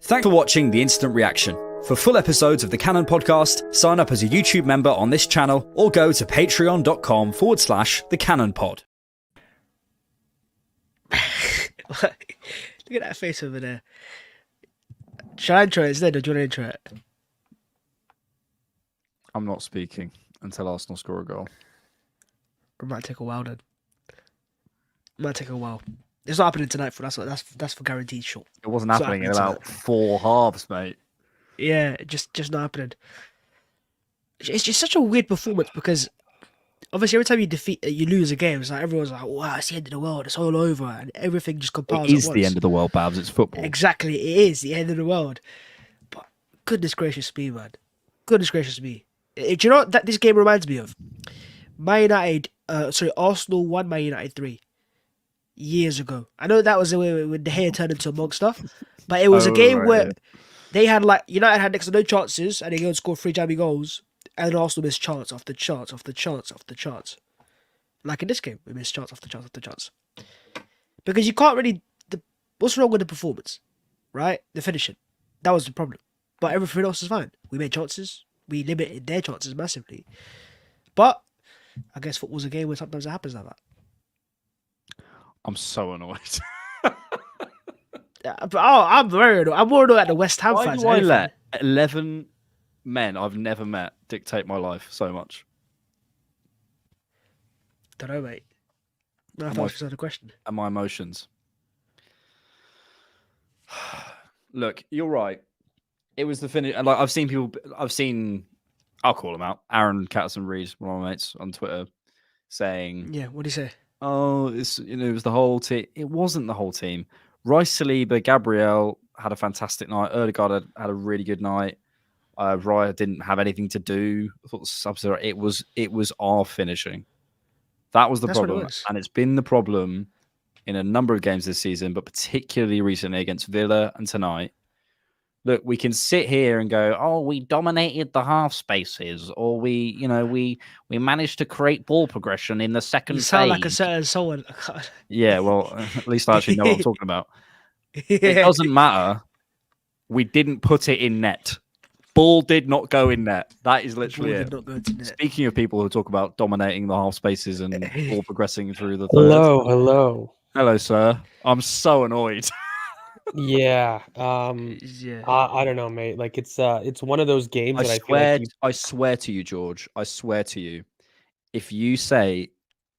Thanks for watching The Instant Reaction. For full episodes of the Cannon Podcast, sign up as a YouTube member on this channel or go to patreon.com/thecannonpod. Look at that face over there. Shall I intro it instead, or do you want to intro it? I'm not speaking until Arsenal score a goal. It might take a while then. It might take a while. It's not happening tonight. That's for guaranteed sure. It wasn't It's not happening in happening about 4 halves, mate. Yeah, just not happening. It's just such a weird performance because obviously every time you lose a game, it's like everyone's like, "Wow, it's the end of the world. It's all over," and everything just compiles. It is at the once. end of the world, Bhavs. It's football. Exactly, it is the end of the world. But goodness gracious me, man. Goodness gracious me. Do you know what that this game reminds me of? Arsenal won Man United 3 years ago. I know that was the way when the hair turned into a monster, but it was a game right, where yeah. they had United had next to no chances and they go and score 3 jammy goals, and Arsenal missed chance after chance after chance after chance. Like in this game, we missed chance after chance after chance. Because you can't really. What's wrong with the performance? Right? The finishing. That was the problem. But everything else is fine. We made chances. We limited their chances massively. But I guess football's a game where sometimes it happens like that. I'm so annoyed. I'm very annoyed. I'm more annoyed at the West Ham Why fans. do I than anything. let 11 men I've never met dictate my life so much? Don't know, mate. No, I Am thought I- it was another question. And my emotions. Look, you're right. It was the finish. And I've seen, I'll call them out. Aaron Catterson-Reed, one of my mates on Twitter, saying, Yeah, what do you say? "Oh, it was the whole team." It wasn't the whole team. Rice, Saliba, Gabriel had a fantastic night. Odegaard had a really good night. Raya didn't have anything to do. I thought the subs were- it was our finishing. That was the That's what it problem, was. and it's been the problem in a number of games this season, but particularly recently against Villa and tonight. Look, we can sit here and go, "Oh, we dominated the half spaces," or we managed to create ball progression in the second You sound like a phase." certain someone. Yeah, well, at least I actually know what I'm talking about. It Yeah. doesn't matter. We didn't put it in net. Ball did not go in net. That is literally Ball it. did not go to net. Speaking of people who talk about dominating the half spaces and ball progressing through the third. Hello. Sir. I'm so annoyed. Yeah. Yeah. I don't know, mate. Like it's one of those games I that I feel like I swear to you, George. I swear to you. If you say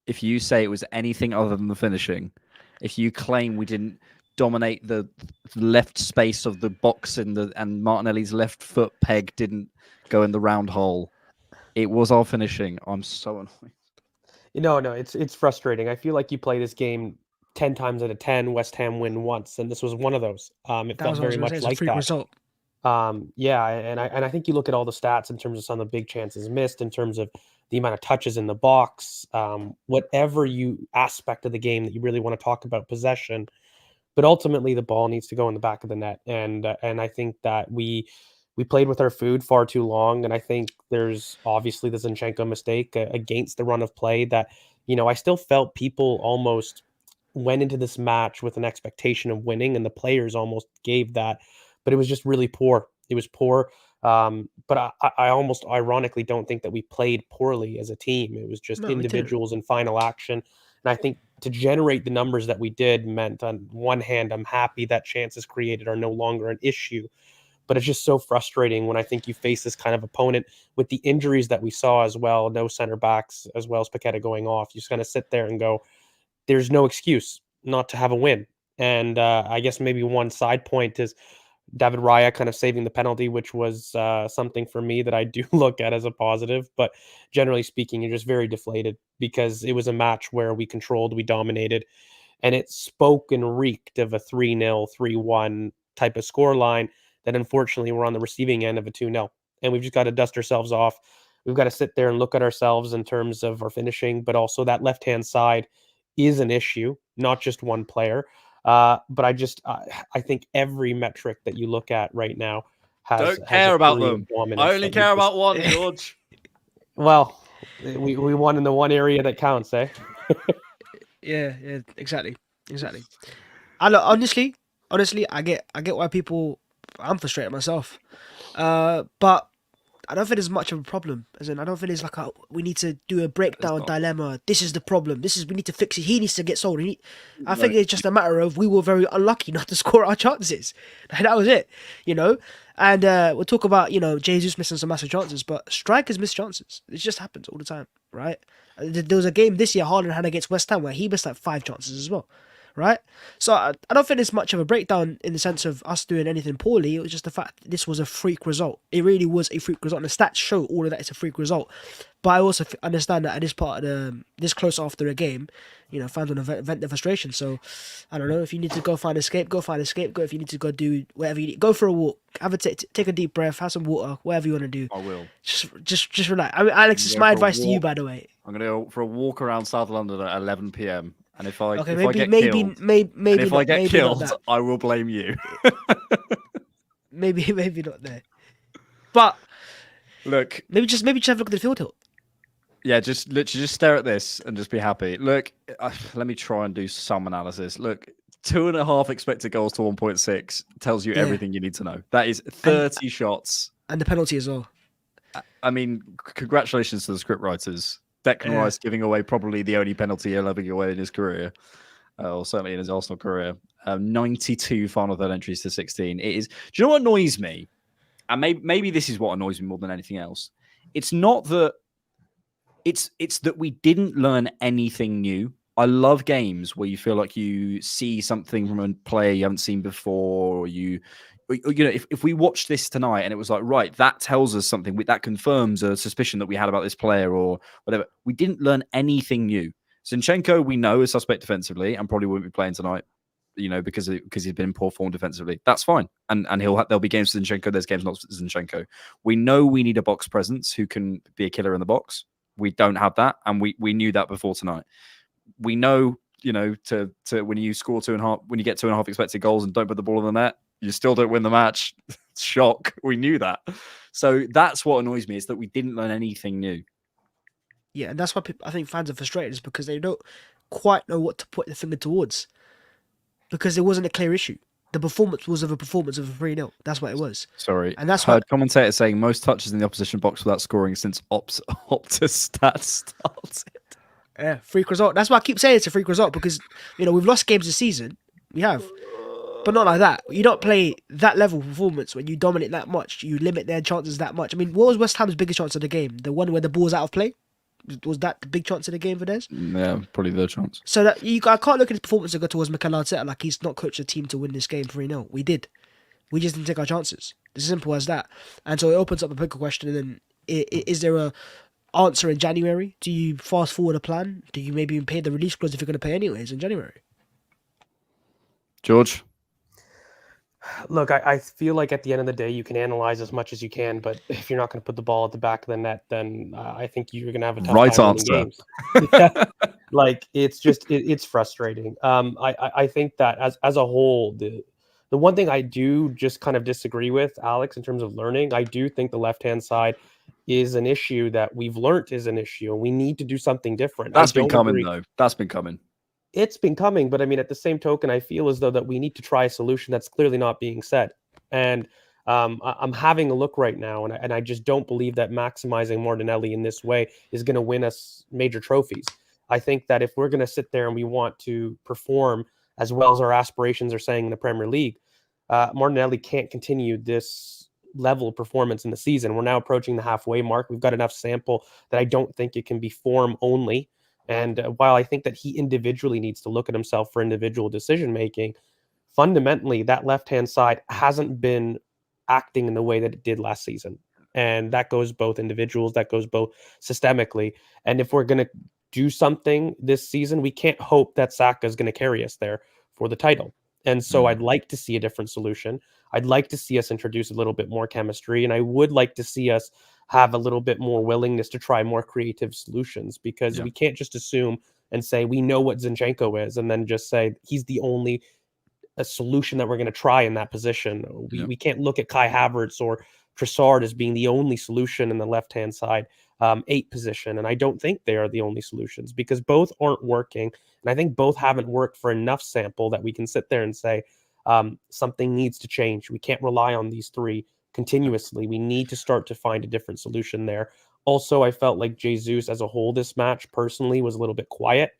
it was anything other than the finishing, if you claim we didn't dominate the left space of the box and Martinelli's left foot peg didn't go in the round hole, it was our finishing. I'm so annoyed. no, it's frustrating. I feel like you play this game 10 times out of 10, West Ham win once, and this was one of those. It That was felt what I was very going to say. much It's a like freak that. result. Yeah, and I think you look at all the stats in terms of some of the big chances missed, in terms of the amount of touches in the box, whatever aspect of the game that you really want to talk about, possession, but ultimately the ball needs to go in the back of the net, and I think that we played with our food far too long, and I think there's obviously the Zinchenko mistake against the run of play that I still felt people almost went into this match with an expectation of winning, and the players almost gave that, but it was just really poor. It was poor. But I almost ironically don't think that we played poorly as a team. It was just No, we didn't. individuals in final action. And I think to generate the numbers that we did meant, on one hand, I'm happy that chances created are no longer an issue. But it's just so frustrating when I think you face this kind of opponent with the injuries that we saw as well, no center backs, as well as Paqueta going off. You just kind of sit there and go, there's no excuse not to have a win. And I guess maybe one side point is David Raya kind of saving the penalty, which was something for me that I do look at as a positive. But generally speaking, you're just very deflated because it was a match where we controlled, we dominated, and it spoke and reeked of a 3-0, 3-1 type of scoreline that unfortunately we're on the receiving end of a 2-0. And we've just got to dust ourselves off. We've got to sit there and look at ourselves in terms of our finishing, but also that left-hand side is an issue, not just one player. But I think every metric that you look at right now has Don't care about degree of them. dominance I only that you care just- about one, George. Well, we won in the one area that counts, eh? Yeah, exactly. I look, honestly, I get why people I'm frustrated myself. But I don't think there's much of a problem. As in, I don't think there's like we need to do a breakdown not. dilemma. This is the problem. We need to fix it. He needs to get sold. I No. think it's just a matter of we were very unlucky not to score our chances. That was it, you know. And we'll talk about Jesus missing some massive chances, but strikers miss chances. It just happens all the time, right? There was a game this year Haaland had against West Ham where he missed like 5 chances as well. Right, so I don't think there's much of a breakdown in the sense of us doing anything poorly. It was just the fact that this was a freak result. It really was a freak result, and the stats show all of that it's a freak result. But I also understand that at this part of this close after a game, fans want to vent their frustration. So I don't know, if you need to go find a scapegoat, find a scapegoat. If you need to go do whatever you need, go for a walk, have a take a deep breath, have some water, whatever you want to do. I will. Just relax. I mean, Alex, it's my advice to you, by the way. I'm gonna go for a walk around South London at 11 p.m. And if I Okay, if I get killed, maybe if I get killed, not that. I will blame you. maybe not there, but Look, maybe just have a look at the field tilt. yeah, just literally just stare at this and just be happy. Look, let me try and do some analysis. Look, 2.5 expected goals to 1.6 tells you everything you need to know. That is 30 shots and the penalty as well. I mean, congratulations to the script writers. Declan Rice giving away probably the only penalty he'll ever give away in his career, or certainly in his Arsenal career. 92 final third entries to 16. It is. Do you know what annoys me? And maybe this is what annoys me more than anything else. It's not that. It's that we didn't learn anything new. I love games where you feel like you see something from a player you haven't seen before, or if we watched this tonight and it was like, right, that tells us something, that confirms a suspicion that we had about this player or whatever. We didn't learn anything new. Zinchenko, we know, is suspect defensively and probably won't be playing tonight, because he's been in poor form defensively. That's fine. And there'll be games for Zinchenko, there's games not for Zinchenko. We know we need a box presence who can be a killer in the box. We don't have that, and we knew that before tonight. We know, to when you score 2.5, when you get 2.5 expected goals and don't put the ball in the net, you still don't win the match. Shock. We knew that. So that's what annoys me, is that we didn't learn anything new. Yeah, and that's why I think fans are frustrated, is because they don't quite know what to put the finger towards. Because there wasn't a clear issue. The performance was a performance of a 3-0. That's what it was. Sorry. And that's heard commentators saying most touches in the opposition box without scoring since Opta stats started. Yeah, freak result. That's why I keep saying it's a freak result, because we've lost games this season. We have. But not like that. You don't play that level of performance when you dominate that much. You limit their chances that much. I mean, what was West Ham's biggest chance of the game? The one where the ball's out of play? Was that the big chance of the game for theirs? Yeah, probably the chance. So that I can't look at his performance and go towards Mikel Arteta like he's not coached a team to win this game 3-0. We did. We just didn't take our chances. It's as simple as that. And so it opens up a bigger question. And then, is there a answer in January? Do you fast forward a plan? Do you maybe pay the release clause if you're going to pay anyways in January? George? Look, I feel like at the end of the day, you can analyze as much as you can, but if you're not going to put the ball at the back of the net, then I think you're going to have a tough time winning games. Yeah. Like, it's just, it's frustrating. I think that as a whole, the one thing I do just kind of disagree with, Alex, in terms of learning, I do think the left-hand side is an issue that we've learnt is an issue, and we need to do something different. That's been coming, though. That's been coming. It's been coming, but I mean, at the same token, I feel as though that we need to try a solution that's clearly not being said. And I'm having a look right now, and I just don't believe that maximizing Martinelli in this way is going to win us major trophies. I think that if we're going to sit there and we want to perform as well as our aspirations are saying in the Premier League, Martinelli can't continue this level of performance in the season. We're now approaching the halfway mark. We've got enough sample that I don't think it can be form only. And while I think that he individually needs to look at himself for individual decision-making, fundamentally, that left-hand side hasn't been acting in the way that it did last season. And that goes both individuals, that goes both systemically. And if we're going to do something this season, we can't hope that Saka is going to carry us there for the title. And so I'd like to see a different solution. I'd like to see us introduce a little bit more chemistry. And I would like to see us have a little bit more willingness to try more creative solutions, because we can't just assume and say we know what Zinchenko is and then just say he's the only solution that we're going to try in that position. We can't look at Kai Havertz or Trossard as being the only solution in the left-hand side 8 position. And I don't think they are the only solutions, because both aren't working. And I think both haven't worked for enough sample that we can sit there and say, Something needs to change. We can't rely on these three continuously. We need to start to find a different solution there. Also, I felt like Jesus as a whole this match personally was a little bit quiet.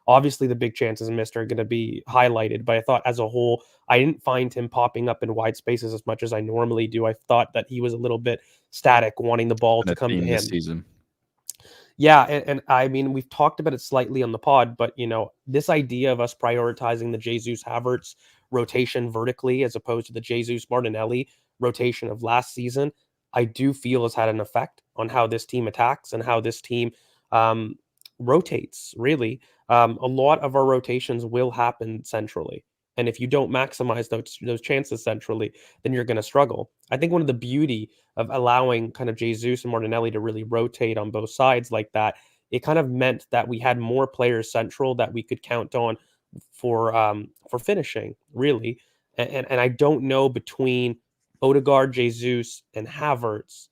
Obviously, the big chances missed are going to be highlighted, but I thought as a whole, I didn't find him popping up in wide spaces as much as I normally do. I thought that he was a little bit static, wanting the ball And to a come to theme him. this season. Yeah, and I mean, we've talked about it slightly on the pod, but this idea of us prioritizing the Jesus Havertz rotation vertically as opposed to the Jesus Martinelli rotation of last season, I do feel has had an effect on how this team attacks and how this team rotates, really. A lot of our rotations will happen centrally. And if you don't maximize those chances centrally, then you're going to struggle. I think one of the beauty of allowing kind of Jesus and Martinelli to really rotate on both sides like that, it kind of meant that we had more players central that we could count on for finishing, really. And I don't know between Odegaard, Jesus, and Havertz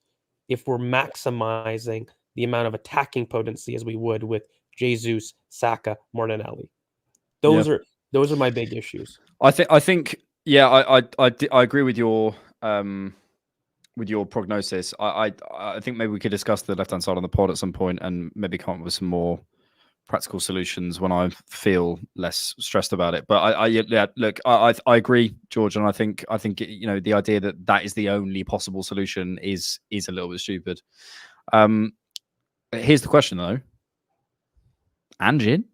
if we're maximizing the amount of attacking potency as we would with Jesus, Saka, Martinelli. Those are my big issues. I think yeah, I agree with your prognosis. I think maybe we could discuss the left hand side on the pod at some point and maybe come up with some more practical solutions when I feel less stressed about it. But I agree, George, and I think the idea that is the only possible solution is a little bit stupid. Here's the question though, Anjin.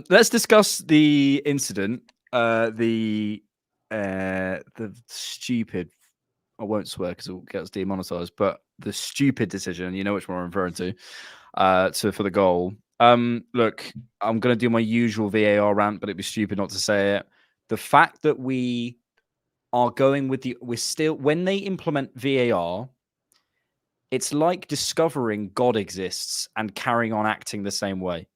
Let's discuss the incident. The stupid. I won't swear because it will get us demonetized. But the stupid decision, you know which one I'm referring to, for the goal. Look, I'm going to do my usual VAR rant, but it'd be stupid not to say it. The fact that we are going with we're still when they implement VAR. It's like discovering God exists and carrying on acting the same way.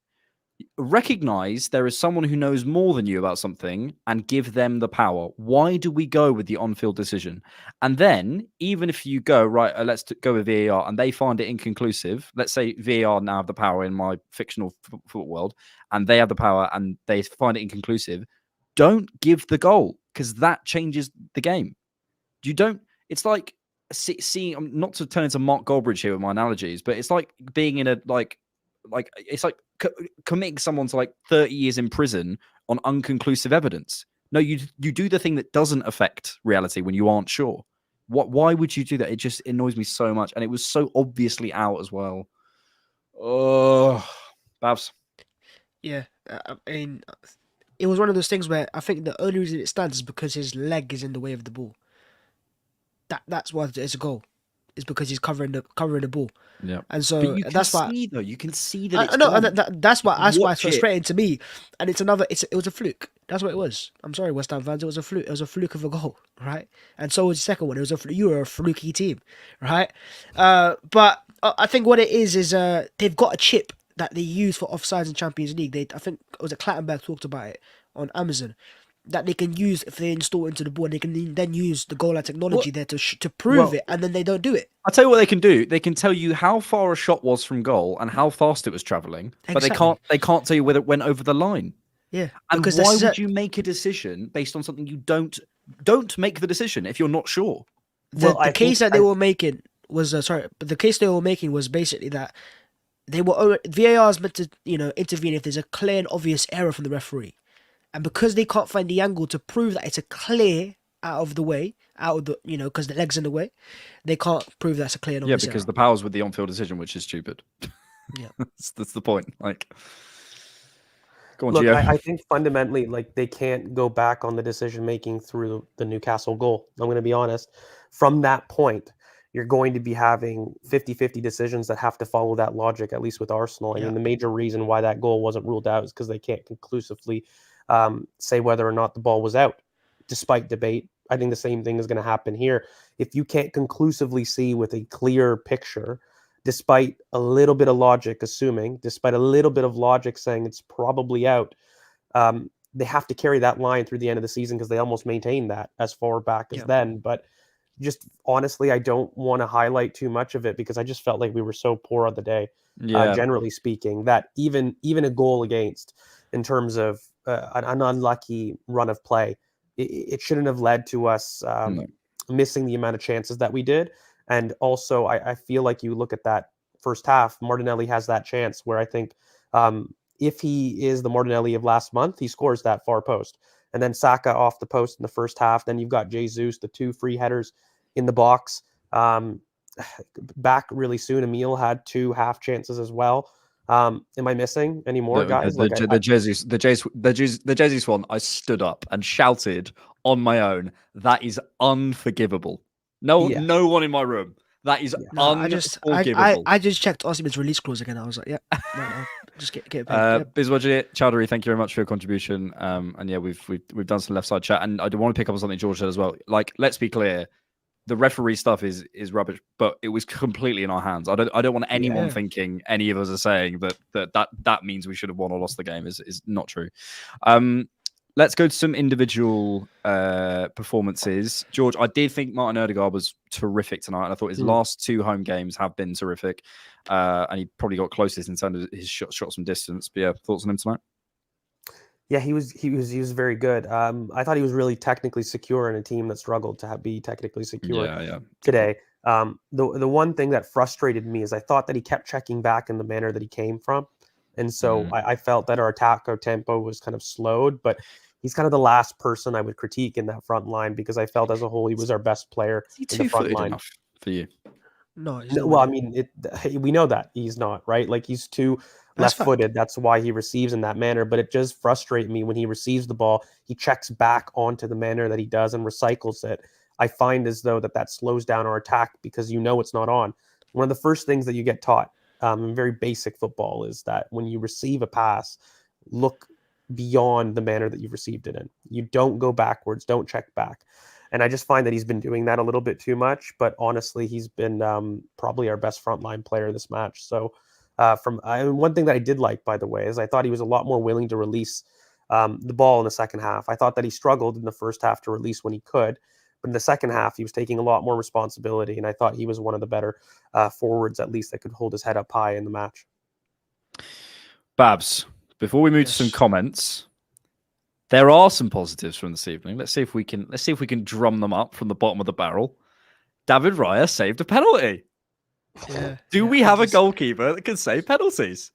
Recognize there is someone who knows more than you about something and give them the power. Why do we go with the on-field decision? And then, even if you go, right, let's go with VAR and they find it inconclusive, let's say VAR now have the power in my fictional football world and they have the power and they find it inconclusive, don't give the goal because that changes the game. You don't, it's like, seeing, not to turn into Mark Goldbridge here with my analogies, but it's like being in a it's like committing someone to 30 years in prison on unconclusive evidence. No, you do the thing that doesn't affect reality when you aren't sure. Why would you do that? It just annoys me so much, and it was so obviously out as well. Oh, Bhavs. Yeah, I mean, it was one of those things where I think the only reason it stands is because his leg is in the way of the ball. That's why it's a goal. It's because he's covering the ball. Yeah, and so but you can that's why see, though. You can see that. I know, and that's why it's Watch it. frustrating to me. And it was a fluke. That's what it was. I'm sorry, West Ham fans. It was a fluke. It was a fluke of a goal, right? And so was the second one. You were a fluky team, right? But I think what it is they've got a chip that they use for offsides in Champions League. I think it was Clattenburg talked about it on Amazon, that they can use if they install into the board. They can then use the goal line technology there to prove it, and then they don't do it. I'll tell you what they can do. They can tell you how far a shot was from goal and how fast it was traveling, but they can't tell you whether it went over the line. Yeah, and why would you make a decision based on something you don't make the decision if you're not sure? The case they were making was basically that VAR is meant to intervene if there's a clear and obvious error from the referee. And because they can't find the angle to prove that it's a clear because the leg's in the way, they can't prove that's a clear and obvious because error. the power's with the on-field decision, which is stupid. Yeah, that's the point. Go on, Look, Gio. I think fundamentally, they can't go back on the decision making through the Newcastle goal. I'm going to be honest. From that point, you're going to be having 50-50 decisions that have to follow that logic, at least with Arsenal. I mean, the major reason why that goal wasn't ruled out is because they can't conclusively say whether or not the ball was out, despite debate. I think the same thing is going to happen here. If you can't conclusively see with a clear picture, despite a little bit of logic despite a little bit of logic saying it's probably out, they have to carry that line through the end of the season because they almost maintained that as far back as then. But just honestly, I don't want to highlight too much of it because I just felt like we were so poor on the day, generally speaking, that even a goal against in terms of an unlucky run of play. It shouldn't have led to us No. missing the amount of chances that we did. And also, I feel like you look at that first half, Martinelli has that chance where I think if he is the Martinelli of last month, he scores that far post. And then Saka off the post in the first half. Then you've got Jesus, the 2 free headers in the box. Back really soon, Emil had 2 half chances as well. Am I missing any more, guys? The Jesus one, I stood up and shouted on my own. That is unforgivable. No, Yeah. no one in my room. That is No, unforgivable. I just checked Osimhen's release clause again. I was like, yeah, right now, just get paid. Yep. Bizwajit, Chowdhury, thank you very much for your contribution. And yeah, we've done some left side chat, and I do want to pick up on something George said as well. Like, let's be clear, the referee stuff is rubbish, but it was completely in our hands. I don't want anyone thinking any of us are saying that means we should have won or lost the game is not true. Let's go to some individual performances. George, I did think Martin Odegaard was terrific tonight, and I thought his last 2 home games have been terrific. And he probably got closest in terms of his shots from distance. But yeah, thoughts on him tonight? Yeah, he was very good. I thought he was really technically secure in a team that struggled to be technically secure today. The one thing that frustrated me is I thought that he kept checking back in the manner that he came from. And so I felt that our tempo was kind of slowed, but he's kind of the last person I would critique in that front line because I felt as a whole he was our best player in the front line. Enough for you? No, well, I mean, we know that he's not, right? Like, he's too left-footed. That's why he receives in that manner. But it does frustrate me when he receives the ball, he checks back onto the manner that he does and recycles it. I find as though that slows down our attack because it's not on. One of the first things that you get taught in very basic football is that when you receive a pass, look beyond the manner that you've received it in. You don't go backwards, don't check back. And I just find that he's been doing that a little bit too much. But honestly, he's been probably our best frontline player this match. So one thing that I did like, by the way, is I thought he was a lot more willing to release the ball in the second half. I thought that he struggled in the first half to release when he could. But in the second half, he was taking a lot more responsibility. And I thought he was one of the better forwards, at least, that could hold his head up high in the match. Bhavs, before we move to some comments, there are some positives from this evening. Let's see if we can drum them up from the bottom of the barrel. David Raya saved a penalty. Yeah. Do we have a goalkeeper that can save penalties?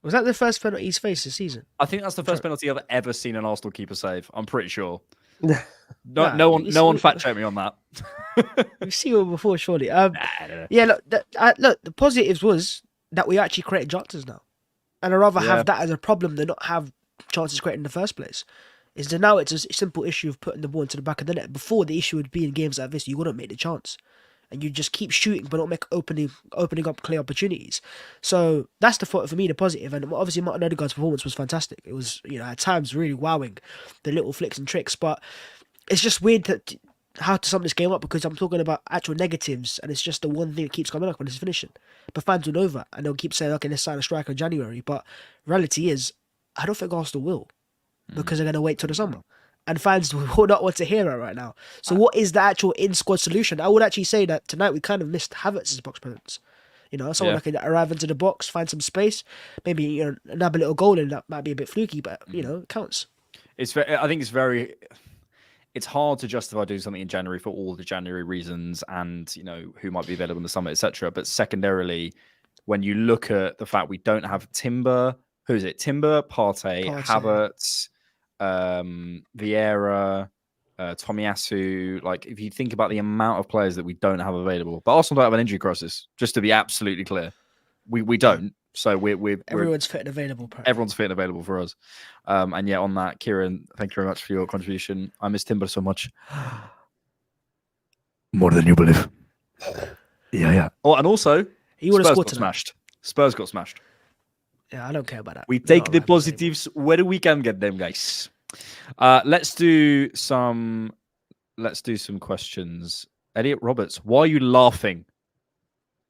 Was that the first penalty he's faced this season? I think that's the first penalty I've ever seen an Arsenal keeper save. I'm pretty sure. Nah, No one fact check me on that. We've seen it before, surely. Yeah, look, the positives was that we actually created chances now, and I'd rather have that as a problem than not have chances created in the first place. Is that now it's a simple issue of putting the ball into the back of the net. Before, the issue would be in games like this, you wouldn't make the chance, and you just keep shooting but not make opening up clear opportunities. So that's for me the positive. And obviously Martin Odegaard's performance was fantastic. It was, at times really wowing, the little flicks and tricks. But it's just weird how to sum this game up because I'm talking about actual negatives, and it's just the one thing that keeps coming up when it's finishing. But fans will know that, and they'll keep saying, okay, let's sign a striker in January. But reality is, I don't think Arsenal will, because they're going to wait till the summer. And fans will not want to hear that right now. So what is the actual in-squad solution? I would actually say that tonight we kind of missed Havertz's box presence. Someone that can arrive into the box, find some space, maybe nab a little goal in. That might be a bit fluky, but it counts. I think it's hard to justify doing something in January for all the January reasons and who might be available in the summer, etc. But secondarily, when you look at the fact we don't have Timber, who's it? Timber, Partey. Havertz, Vieira, Tomiyasu. Like, if you think about the amount of players that we don't have available, but Arsenal don't have an injury crisis. Just to be absolutely clear, we don't. So everyone's fit and available. Probably. Everyone's fit and available for us. And yeah, on that, Kieran, thank you very much for your contribution. I miss Timber so much, more than you believe. Yeah. Oh, and also, he would have scored smashed. Spurs got smashed. Yeah, I don't care about that. We take the positives where we can get them, guys. Let's do some questions. Elliot Roberts, why are you laughing?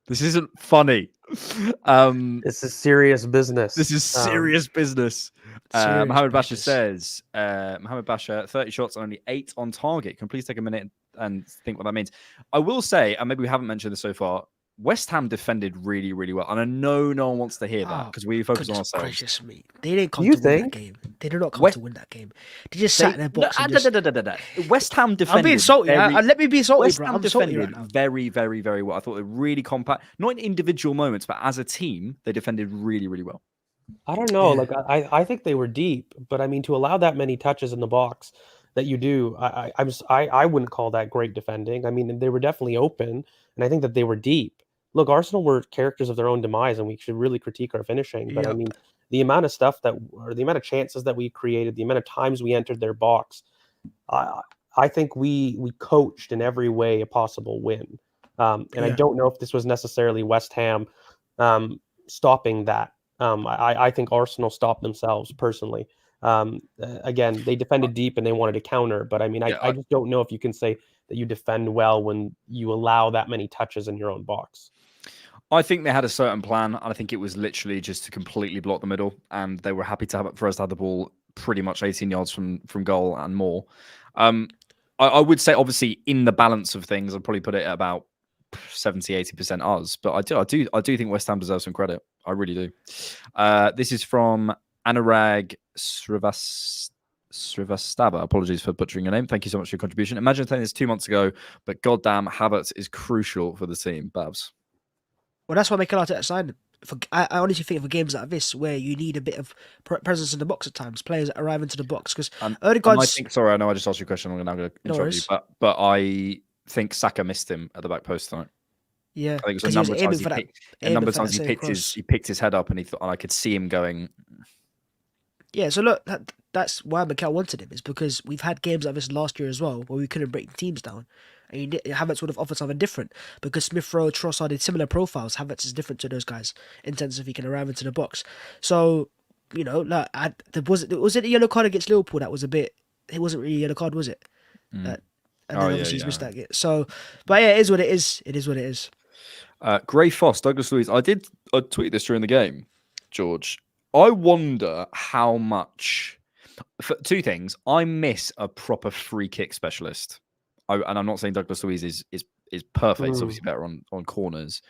This isn't funny. This is serious business. This is serious business. Mohamed Basha says, Mohamed Basha, 30 shots, only 8 on target. Can please take a minute and think what that means? I will say, and maybe we haven't mentioned this so far, West Ham defended really, really well. And I know no one wants to hear that because we focus on Goodness ourselves. gracious me. They didn't come You to win that think? game. They did not come West- to win that game. They just sat in their box and just... West Ham defended. I'm being salty. Let me be salty, West bro. Ham I'm salty defended right now. very, very, very well. I thought they were really compact, not in individual moments, but as a team, they defended really, really well. I don't know. Yeah. Like I think they were deep, but I mean to allow that many touches in the box that you do, I wouldn't call that great defending. I mean, they were definitely open, and I think that they were deep. Look, Arsenal were characters of their own demise, and we should really critique our finishing. But I Yep. mean, the amount of stuff or the amount of chances that we created, the amount of times we entered their box, I think we coached in every way a possible win. And I Yeah. don't know if this was necessarily West Ham stopping that. I think Arsenal stopped themselves personally. Again, they defended deep and they wanted to counter, but I mean, I just don't know if you can say that you defend well when you allow that many touches in your own box. I think they had a certain plan, and I think it was literally just to completely block the middle, and they were happy for us to have the ball pretty much 18 yards from goal and more. I would say, obviously, in the balance of things, I'd probably put it at about 70-80% us, but I do think West Ham deserves some credit. I really do. This is from Anurag Srivastava. Apologies for butchering your name. Thank you so much for your contribution. Imagine saying this 2 months ago, but goddamn, Havertz is crucial for the team. Bhavs. Well, that's why Mikel Arteta signed him. I honestly think for games like this, where you need a bit of presence in the box at times, players that arrive into the box, because Odegaard's... Sorry, I know I just asked you a question. I'm going to interrupt you, but I think Saka missed him at the back post tonight. Yeah, I think it was a number of times he picked his head up, and I could see him going. Yeah, so look, that's why Mikel wanted him, is because we've had games like this last year as well, where we couldn't break teams down. And Havertz would have offered something different, because Smith Rowe, Trossard did similar profiles. Havertz is different to those guys in terms of he can arrive into the box. So, you know, like was it the yellow card against Liverpool that was a bit? It wasn't really a yellow card, was it? And then obviously he's missed that game. So, but yeah, it is what it is. It is what it is. Gray Foss, Douglas Luiz. I tweeted this during the game, George. I wonder how much. For two things, I miss a proper free kick specialist. And I'm not saying Douglas Luiz is perfect. He's obviously better on corners.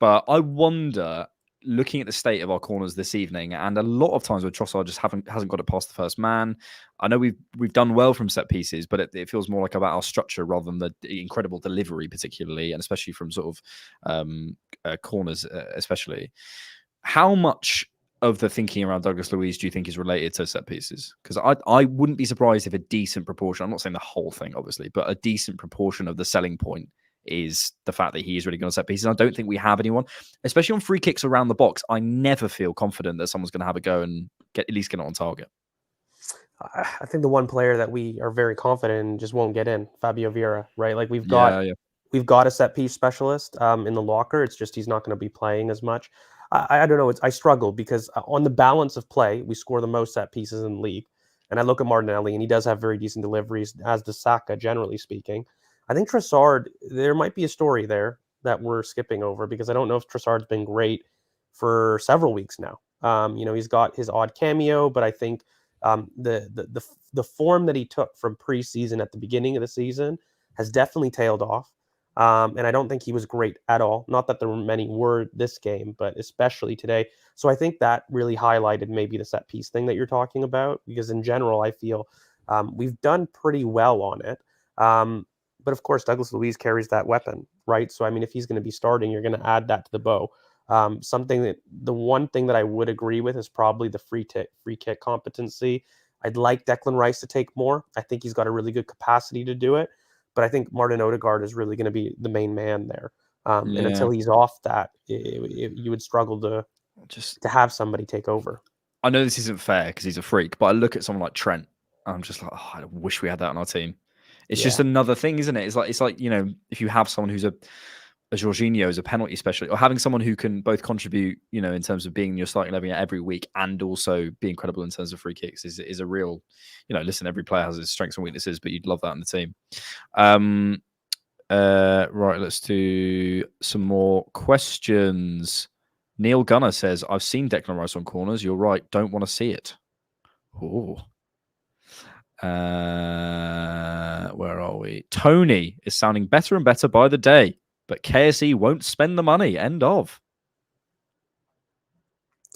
But I wonder, looking at the state of our corners this evening, and a lot of times where Trossard just hasn't got it past the first man. I know we've done well from set pieces, but it feels more like about our structure rather than the incredible delivery, particularly, and especially from sort of corners, especially. How much of the thinking around Douglas Luiz do you think is related to set pieces? Because I wouldn't be surprised if a decent proportion, I'm not saying the whole thing, obviously, but a decent proportion of the selling point is the fact that he is really good on set pieces. I don't think we have anyone, especially on free kicks around the box. I never feel confident that someone's going to have a go and at least get it on target. I think the one player that we are very confident in just won't get in, Fabio Vieira, right? Like we've got a set piece specialist in the locker. It's just he's not going to be playing as much. I don't know. I struggle because on the balance of play, we score the most set pieces in the league. And I look at Martinelli, and he does have very decent deliveries, as does Saka, generally speaking. I think Trossard, there might be a story there that we're skipping over, because I don't know if Trossard's been great for several weeks now. He's got his odd cameo, but I think the form that he took from preseason at the beginning of the season has definitely tailed off. And I don't think he was great at all. Not that there were many this game, but especially today. So I think that really highlighted maybe the set piece thing that you're talking about, because in general, I feel we've done pretty well on it. But of course, Douglas Luiz carries that weapon, right? So, I mean, if he's going to be starting, you're going to add that to the bow. The one thing that I would agree with is probably the free kick competency. I'd like Declan Rice to take more. I think he's got a really good capacity to do it. But I think Martin Odegaard is really going to be the main man there. And until he's off that, you would struggle to have somebody take over. I know this isn't fair because he's a freak, but I look at someone like Trent, and I'm just like, I wish we had that on our team. It's just another thing, isn't it? It's like if you have someone who's a Jorginho as a penalty specialist, or having someone who can both contribute, in terms of being your starting 11 every week and also be incredible in terms of free kicks is a real, listen, every player has his strengths and weaknesses, but you'd love that in the team. Right, let's do some more questions. Neil Gunner says, I've seen Declan Rice on corners. You're right. Don't want to see it. Oh. Where are we? Tony is sounding better and better by the day. but KSE won't spend the money. End of.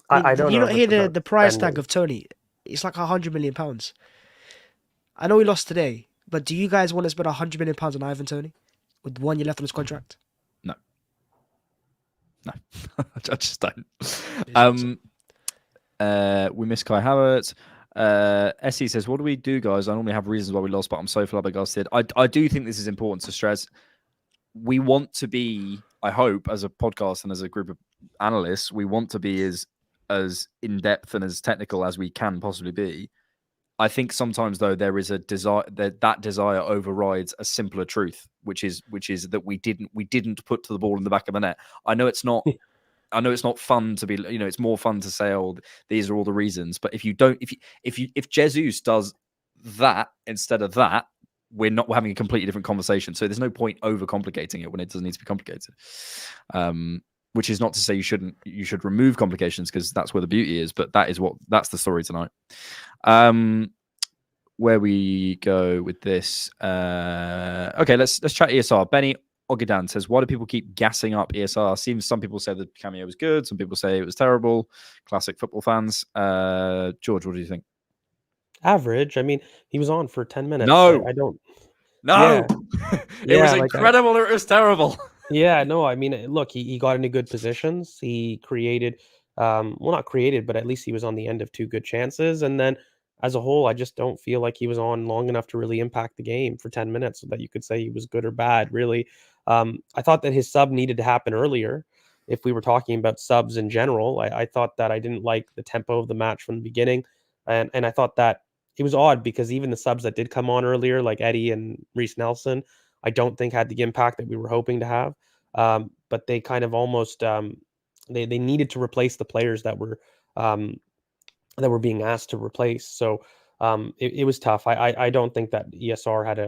I don't Did you know. not if hear it's about the price spending. tag of Tony? It's like £100 million. I know he lost today, but do you guys want to spend £100 million on Ivan Tony with 1 year left on his contract? No, I just don't. We miss Kai Havertz. Essie says, "What do we do, guys? I normally have reasons why we lost, but I'm so flabbergasted." I do think this is important to stress. We want to be, I hope, as a podcast and as a group of analysts, we want to be as in depth and as technical as we can possibly be. I think sometimes though there is a desire that desire overrides a simpler truth, which is that we didn't put the ball in the back of the net. I know it's not fun to be, it's more fun to say, oh, these are all the reasons. But if Jesus does that instead of that, we're having a completely different conversation. So there's no point overcomplicating it when it doesn't need to be complicated. Which is not to say you should remove complications, because that's where the beauty is. But that's the story tonight. Where we go with this? Okay, let's chat ESR. Benny Ogidan says, why do people keep gassing up ESR? Seems some people say the cameo was good, some people say it was terrible. Classic football fans. George, what do you think? Average. I mean, he was on for 10 minutes. No. I don't. No. Yeah. It was incredible or it was terrible. Yeah, no, I mean, look, he got into good positions. He created, well, not created, but at least he was on the end of 2 good chances. And then as a whole, I just don't feel like he was on long enough to really impact the game for 10 minutes so that you could say he was good or bad, really. I thought that his sub needed to happen earlier. If we were talking about subs in general, I thought that I didn't like the tempo of the match from the beginning. And I thought that it was odd because even the subs that did come on earlier, like Eddie and Reece Nelson, I don't think had the impact that we were hoping to have. But they kind of almost they needed to replace the players that were being asked to replace. So it was tough. I don't think that ESR had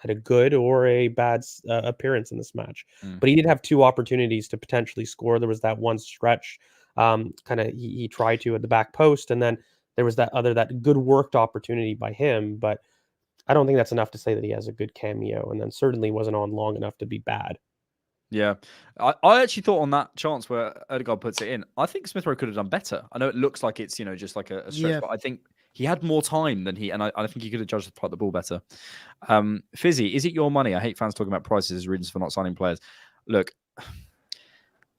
a good or a bad appearance in this match, but he did have 2 opportunities to potentially score. There was that one stretch, kind of he tried to at the back post, and then there was that good worked opportunity by him. But I don't think that's enough to say that he has a good cameo, and then certainly wasn't on long enough to be bad. Yeah, I actually thought on that chance where Odegaard puts it in, I think Smith Rowe could have done better. I know it looks like it's just like a stretch, but I think he had more time than and I think he could have judged the ball better. Fizzy, is it your money? I hate fans talking about prices as reasons for not signing players. Look,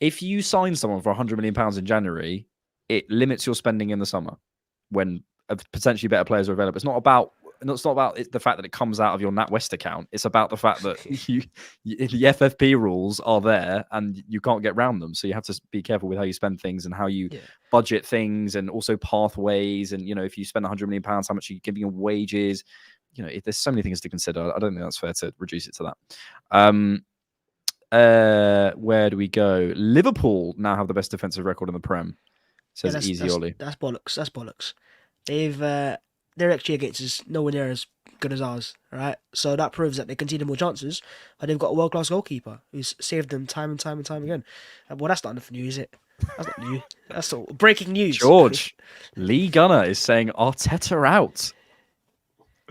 if you sign someone for £100 million in January, it limits your spending in the summer when potentially better players are available. It's not about the fact that it comes out of your NatWest account. It's about the fact that the FFP rules are there and you can't get around them. So you have to be careful with how you spend things and how you budget things, and also pathways. And if you spend £100 million, how much are you giving in wages? There's so many things to consider. I don't think that's fair to reduce it to that. Where do we go? Liverpool now have the best defensive record in the Prem. Says Easy Ollie. That's bollocks. That's bollocks. Their XG against is nowhere near as good as ours, right? So that proves that they conceded more chances, but they've got a world-class goalkeeper who's saved them time and time and time again. Well, that's not enough news, is it? That's not new. That's all breaking news. George, Lee Gunner is saying Arteta out.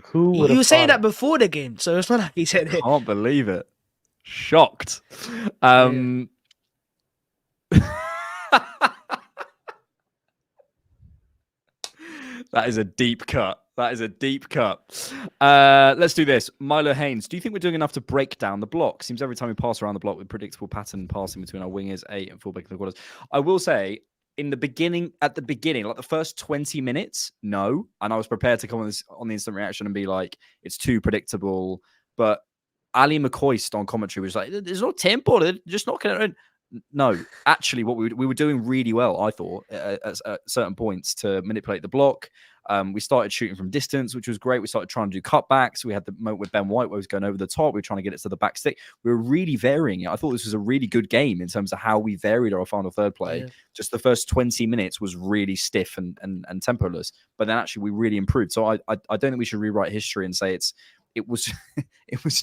Who he was saying that before the game, so it's not like he said it. Can't believe it. Shocked. That is a deep cut. Let's do this. Milo Haynes, do you think we're doing enough to break down the block? Seems every time we pass around the block with predictable pattern passing between our wingers, 8 and fullback in the quarters. I will say, at the beginning, like the first 20 minutes, no. And I was prepared to come on the instant reaction and be like, it's too predictable. But Ali McCoist on commentary was like, there's no tempo. They're just not going to... No, actually, what we were doing really well, I thought, at certain points to manipulate the block. We started shooting from distance, which was great. We started trying to do cutbacks. We had the moment with Ben White where he was going over the top. We were trying to get it to the back stick. We were really varying it. I thought this was a really good game in terms of how we varied our final third play. Yeah. Just the first 20 minutes was really stiff and temporless. But then actually we really improved. So I don't think we should rewrite history and say it was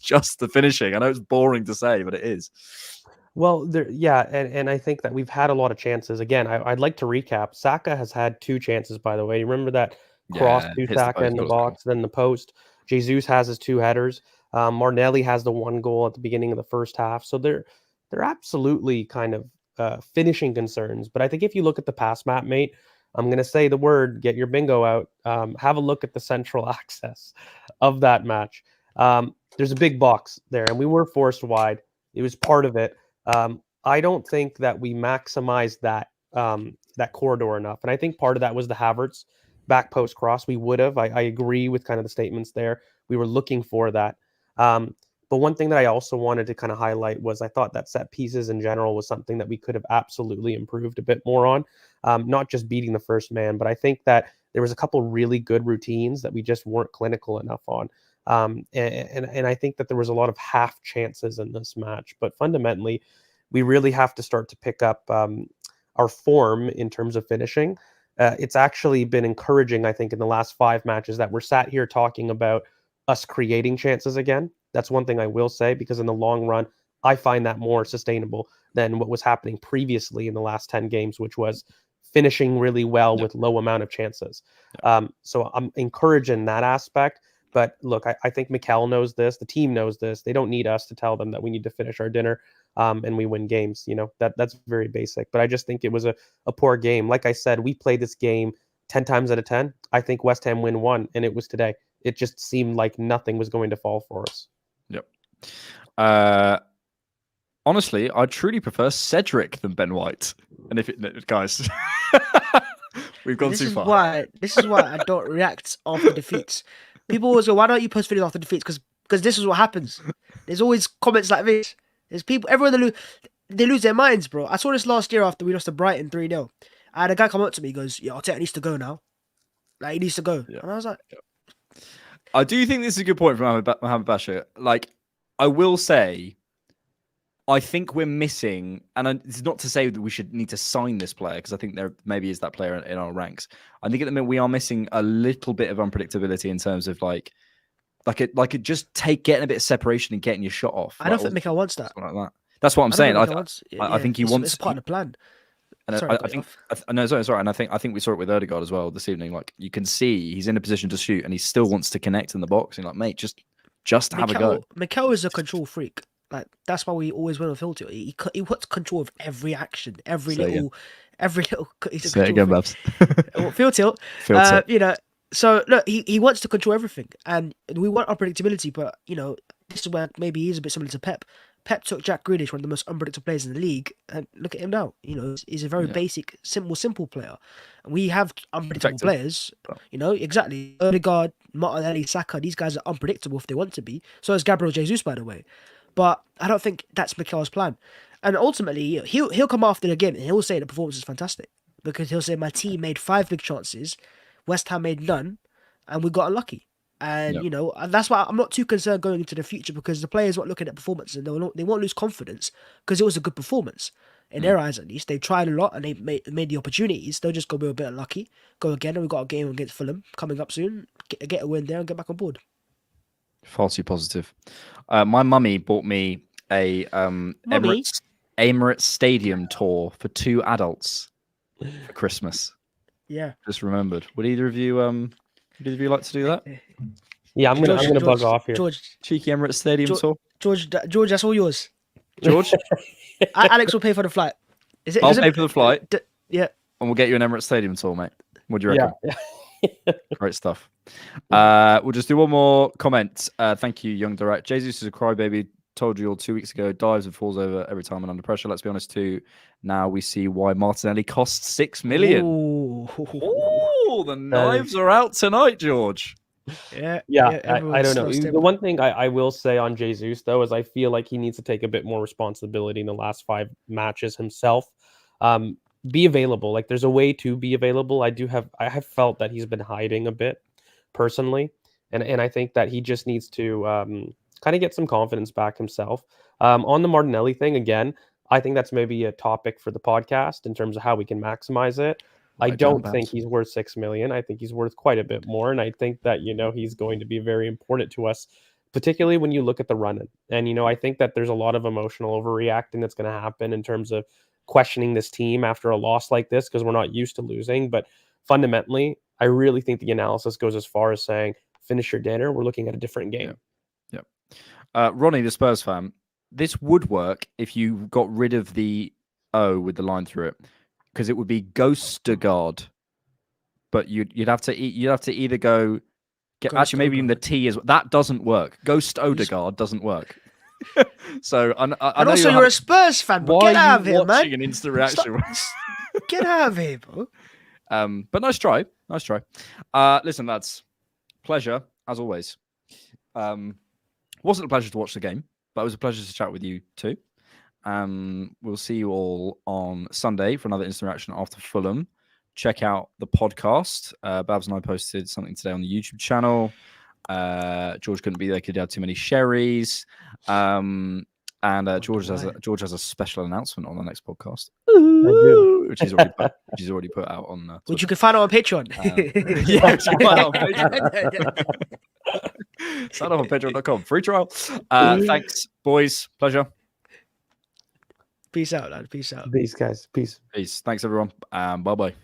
just the finishing. I know it's boring to say, but it is. Well, and I think that we've had a lot of chances. Again, I'd like to recap. Saka has had 2 chances, by the way. You remember that cross to Saka in the box, then the post. Jesus has his 2 headers. Martinelli has the 1 goal at the beginning of the first half. So they're absolutely kind of finishing concerns. But I think if you look at the past map, mate, I'm going to say the word, get your bingo out. Have a look at the central access of that match. There's a big box there, and we were forced wide. It was part of it. I don't think that we maximized that corridor enough. And I think part of that was the Havertz back post cross. We would have. I agree with kind of the statements there. We were looking for that. But one thing that I also wanted to kind of highlight was I thought that set pieces in general was something that we could have absolutely improved a bit more on. Not just beating the first man, but I think that there was a couple really good routines that we just weren't clinical enough on. And I think that there was a lot of half chances in this match. But fundamentally, we really have to start to pick up our form in terms of finishing. It's actually been encouraging, I think, in the last 5 matches that we're sat here talking about us creating chances again. That's one thing I will say, because in the long run, I find that more sustainable than what was happening previously in the last 10 games, which was finishing really well with low amount of chances. So I'm encouraging that aspect. But look, I think Mikel knows this. The team knows this. They don't need us to tell them that we need to finish our dinner and we win games. You know, that's very basic. But I just think it was a poor game. Like I said, we played this game 10 times out of 10. I think West Ham win 1, and it was today. It just seemed like nothing was going to fall for us. Yep. Honestly, I truly prefer Cedric than Ben White. And guys, we've gone too far. This is why I don't react after defeats. People always go, "Why don't you post videos after defeats?" Because this is what happens. There's always comments like this. There's people, everyone they lose their minds, bro. I saw this last year after we lost to Brighton 3-0. I had a guy come up to me, he goes, "Yeah, Arteta needs to go now. Like, he needs to go." Yeah. And I was like, I do think this is a good point from Mohamed Bashir. Like, I will say, I think we're missing, and it's not to say that we should need to sign this player, because I think there maybe is that player in our ranks. I think at the minute we are missing a little bit of unpredictability in terms of just getting a bit of separation and getting your shot off. I don't think Mikel wants that. Like that. That's what I'm saying. I think he wants. It's part of the plan. And I think and I think we saw it with Ødegaard as well this evening. Like, you can see he's in a position to shoot, and he still wants to connect in the box. And like, mate, just have a go. Mikel is a control freak. Like, that's why we always win with Phil. He wants control of every action, every little. He's a Say it again, Bhavs. Phil tilt. You know. So look, he wants to control everything, and we want unpredictability. But you know, this is where maybe he's a bit similar to Pep. Pep took Jack Grealish, one of the most unpredictable players in the league, and look at him now. You know, he's a very basic, simple player. And we have unpredictable players. You know, exactly. Ødegaard, Martinelli, Saka, these guys are unpredictable if they want to be. So is Gabriel Jesus, by the way. But I don't think that's Mikel's plan. And ultimately, he'll come after the game and he'll say the performance is fantastic, because he'll say my team made 5 big chances, West Ham made none, and we got unlucky. And you know, and that's why I'm not too concerned going into the future, because the players won't look at the performance and they won't lose confidence, because it was a good performance in their eyes. At least they tried a lot and they made the opportunities. They'll just go be a bit unlucky, go again, and we've got a game against Fulham coming up soon. Get a win there and get back on board. Far too positive. My mummy bought me a Emirates Stadium tour for 2 adults for Christmas. Yeah, just remembered. Would either of you like to do that? Yeah, I'm gonna bug off here. George, cheeky Emirates Stadium tour. George, that's all yours. George, Alex will pay for the flight. I'll pay for the flight. Yeah, and we'll get you an Emirates Stadium tour, mate. What do you reckon? Yeah. Great stuff. We'll just do one more comment. Thank you, Young Direct. Jesus is a crybaby. Told you all 2 weeks ago. Dives and falls over every time and under pressure. Let's be honest too. Now we see why Martinelli costs 6 million. Ooh, the knives are out tonight, George. Yeah. I don't know. The one thing I will say on Jesus though is I feel like he needs to take a bit more responsibility in the last 5 matches himself. Be available. Like, there's a way to be available. I have felt that he's been hiding a bit personally, and I think that he just needs to kind of get some confidence back himself. On the Martinelli thing, again, I think that's maybe a topic for the podcast in terms of how we can maximize it. I don't think he's worth 6 million. I think he's worth quite a bit more. And I think that, you know, he's going to be very important to us, particularly when you look at the run-in. And, you know, I think that there's a lot of emotional overreacting that's going to happen in terms of questioning this team after a loss like this, because we're not used to losing. But fundamentally, I really think the analysis goes as far as saying, finish your dinner. We're looking at a different game. Yeah. Ronnie, the Spurs fan, this would work if you got rid of the O with the line through it, because it would be Ghostagard. But you'd have to either go. Actually, maybe even the T is that doesn't work. Ghost Odegaard doesn't work. So I And know also, you're a Spurs fan, but why get out are of you here, watching man. an instant reaction? Get out of here, bro. But nice try. Listen, lads, pleasure as always. Wasn't a pleasure to watch the game, but it was a pleasure to chat with you too. We'll see you all on Sunday for another instant reaction after Fulham. Check out the podcast. Bhavs and I posted something today on the YouTube channel. George couldn't be there because he had too many sherries. And George has a special announcement on the next podcast, which he's already put out on. Twitter. Which you can find out on Patreon. Yeah, you can find out on Patreon. Sign up on patreon.com. Free trial. Thanks, boys. Pleasure. Peace out, lad. Peace out. Peace, guys. Peace. Peace. Thanks, everyone. Bye bye.